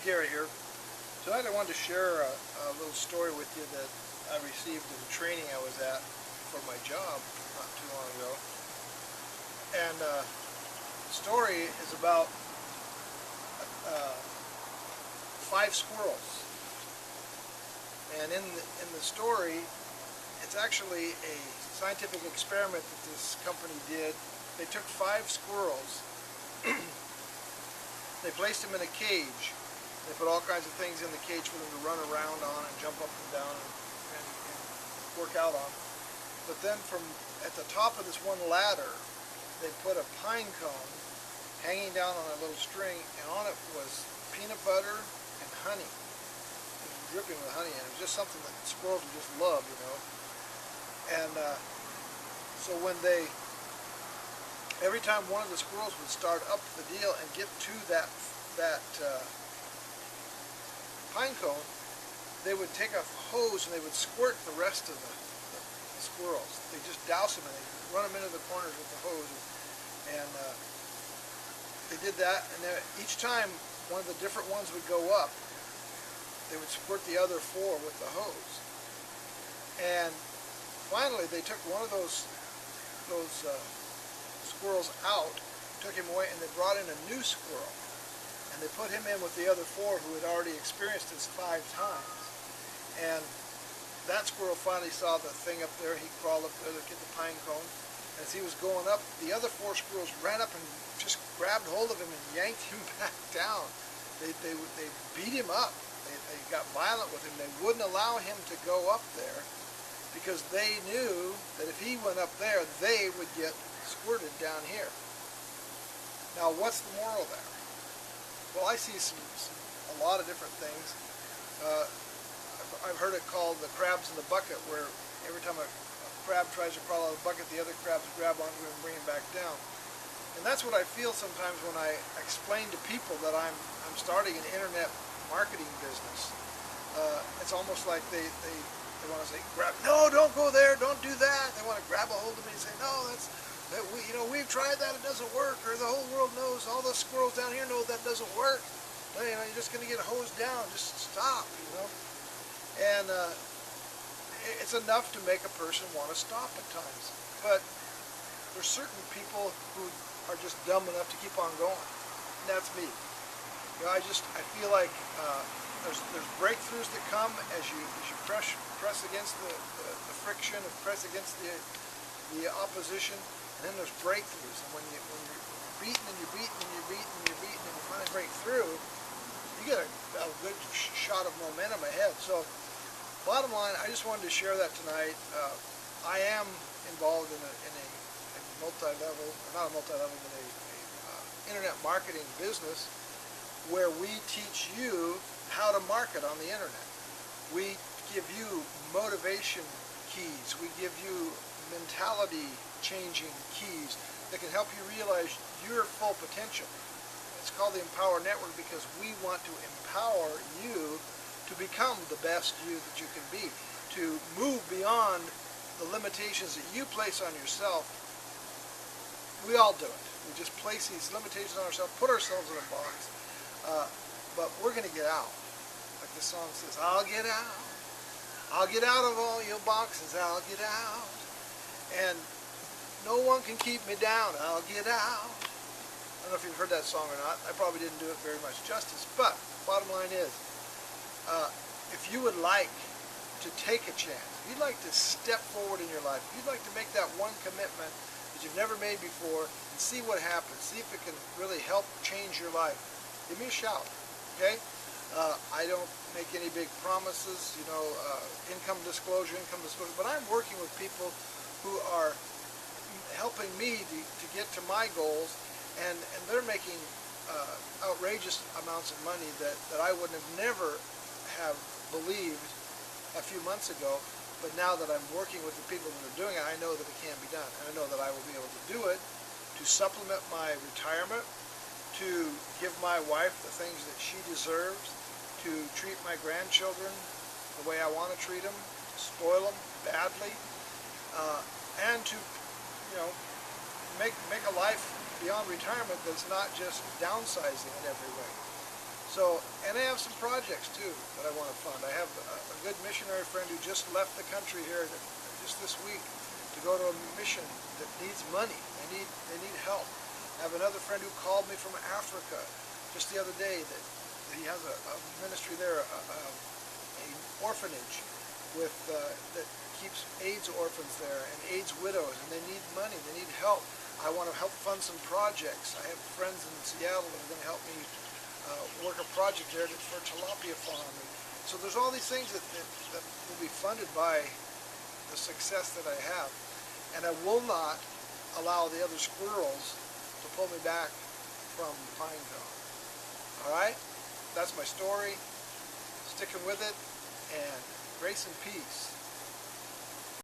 Garrett here. Tonight I wanted to share a little story with you that I received in the training I was at for my job not too long ago. And the story is about 5 squirrels. And in the story, it's actually a scientific experiment that this company did. They took 5 squirrels, they placed them in a cage. They put all kinds of things in the cage for them to run around on and jump up and down and work out on. But then from at the top of this one ladder, they put a pine cone hanging down on a little string, and on it was peanut butter and honey. It was dripping with honey, and it was just something that squirrels would just love, you know. And so when every time one of the squirrels would start up the deal and get to that pine cone, they would take a hose and they would squirt the rest of the squirrels. They just douse them and they run them into the corners with the hose. And they did that, and then each time one of the different ones would go up, they would squirt the other 4 with the hose. And finally they took one of those squirrels out, took him away, and they brought in a new squirrel. And they put him in with the other 4 who had already experienced this 5 times. And that squirrel finally saw the thing up there. He crawled up there to get the pine cone. As he was going up, the other 4 squirrels ran up and just grabbed hold of him and yanked him back down. They beat him up. They got violent with him. They wouldn't allow him to go up there because they knew that if he went up there, they would get squirted down here. Now, what's the moral there? Well, I see a lot of different things. I've heard it called the crabs in the bucket, where every time a crab tries to crawl out of the bucket, the other crabs grab onto him and bring him back down. And that's what I feel sometimes when I explain to people that I'm starting an internet marketing business. It's almost like they want to say, no, don't go there, don't do that. They want to grab a hold of me and say, no, we've tried that, it doesn't work, or the whole world knows, all the squirrels down here know that doesn't work. You're just going to get hosed down, just stop, And it's enough to make a person want to stop at times. But there's certain people who are just dumb enough to keep on going, and that's me. I feel like there's breakthroughs that come as you press against the friction, and press against the opposition. And then there's breakthroughs, and when you're beaten and you're beaten and you're beaten and you're beaten and you finally break through, you get a good shot of momentum ahead. So, bottom line, I just wanted to share that tonight. I am involved in a multi-level, not a multi-level, but a internet marketing business where we teach you how to market on the internet. We give you motivation keys. We give you mentality changing keys that can help you realize your full potential. It's called the Empower Network because we want to empower you to become the best you that you can be, to move beyond the limitations that you place on yourself. We all do it. We just place these limitations on ourselves, put ourselves in a box, but we're going to get out. Like the song says, I'll get out. I'll get out of all your boxes. I'll get out. And no one can keep me down. I'll get out. I don't know if you've heard that song or not. I probably didn't do it very much justice. But bottom line is, if you would like to take a chance, if you'd like to step forward in your life, if you'd like to make that one commitment that you've never made before and see what happens, see if it can really help change your life, give me a shout, okay? I don't make any big promises, income disclosure, but I'm working with people who are helping me to get to my goals, and they're making outrageous amounts of money that I would have never have believed a few months ago. But now that I'm working with the people that are doing it, I know that it can be done. And I know that I will be able to do it to supplement my retirement, to give my wife the things that she deserves, to treat my grandchildren the way I want to treat them, to spoil them badly, and to, make a life beyond retirement that's not just downsizing in every way. So, and I have some projects too that I want to fund. I have a good missionary friend who just left the country here just this week to go to a mission that needs money. They need help. I have another friend who called me from Africa just the other day that he has a ministry there, an orphanage with that keeps AIDS orphans there and AIDS widows, and they need money. They need help. I want to help fund some projects. I have friends in Seattle that are going to help me work a project there for a tilapia farm. And so there's all these things that will be funded by the success that I have. And I will not allow the other squirrels to pull me back from the pine cone. All right? That's my story. Sticking with it, and grace and peace.